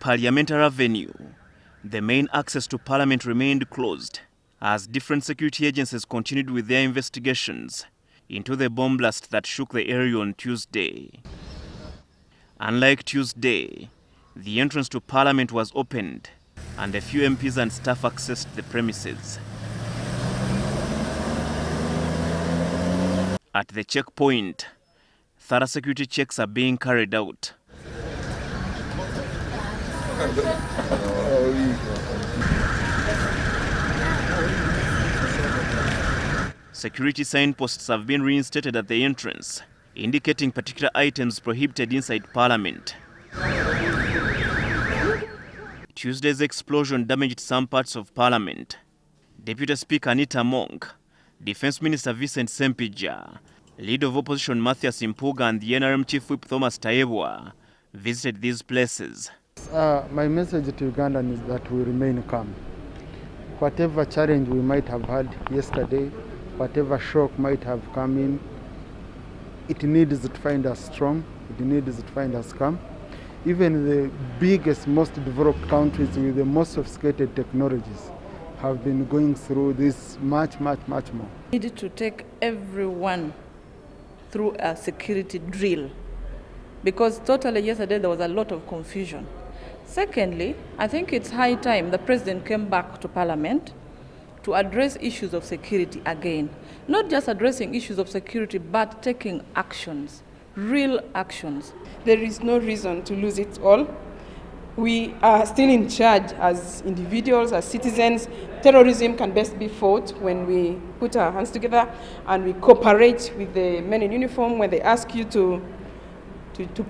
Parliamentary Avenue, the main access to Parliament remained closed as different security agencies continued with their investigations into the bomb blast that shook the area on Tuesday. Unlike Tuesday, the entrance to Parliament was opened and a few MPs and staff accessed the premises. At the checkpoint, thorough security checks are being carried out. Security signposts have been reinstated at the entrance, indicating particular items prohibited inside Parliament. Tuesday's explosion damaged some parts of Parliament. Deputy Speaker Anita Among, Defence Minister Vincent Sempija, Leader of Opposition Matthias Impuga and the NRM Chief Whip Thomas Tayebwa visited these places. My message to Ugandan is that we remain calm. Whatever challenge we might have had yesterday, whatever shock might have come in, it needs to find us strong, it needs to find us calm. Even the biggest, most developed countries with the most sophisticated technologies have been going through this much more. We need to take everyone through a security drill, because totally yesterday there was a lot of confusion. Secondly, I think it's high time the President came back to Parliament to address issues of security again. Not just addressing issues of security, but taking actions, real actions. There is no reason to lose it all. We are still in charge as individuals, as citizens. Terrorism can best be fought when we put our hands together and we cooperate with the men in uniform. When they ask you to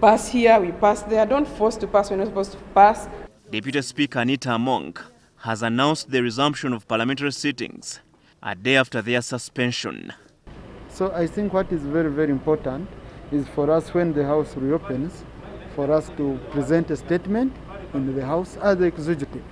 pass here, we pass there. Don't force to pass when you're supposed to pass. Deputy Speaker Anita Among has announced the resumption of parliamentary sittings a day after their suspension. So I think what is very important is for us, when the House reopens, for us to present a statement in the House as the executive.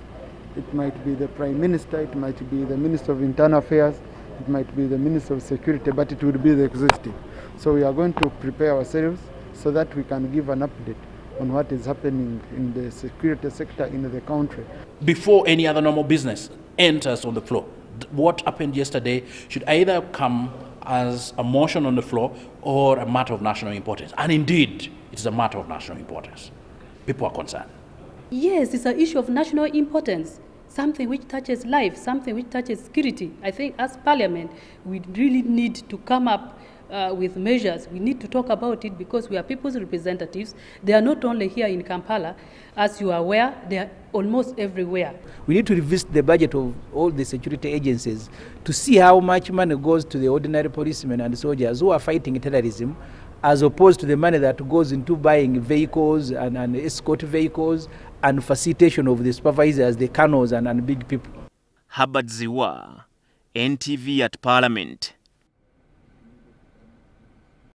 It might be the Prime Minister, it might be the Minister of Internal Affairs, it might be the Minister of Security, but it would be the executive. So we are going to prepare ourselves so that we can give an update on what is happening in the security sector in the country. Before any other normal business enters on the floor, what happened yesterday should either come as a motion on the floor or a matter of national importance. And indeed, it is a matter of national importance. People are concerned. Yes, it's an issue of national importance, something which touches life, something which touches security. I think as Parliament, we really need to come up with measures. We need to talk about it because we are people's representatives. They are not only here in Kampala. As you are aware, they are almost everywhere. We need to revisit the budget of all the security agencies to see how much money goes to the ordinary policemen and soldiers who are fighting terrorism, as opposed to the money that goes into buying vehicles and escort vehicles and facilitation of the supervisors, the colonels and big people. Herbert Ziwa, NTV at Parliament.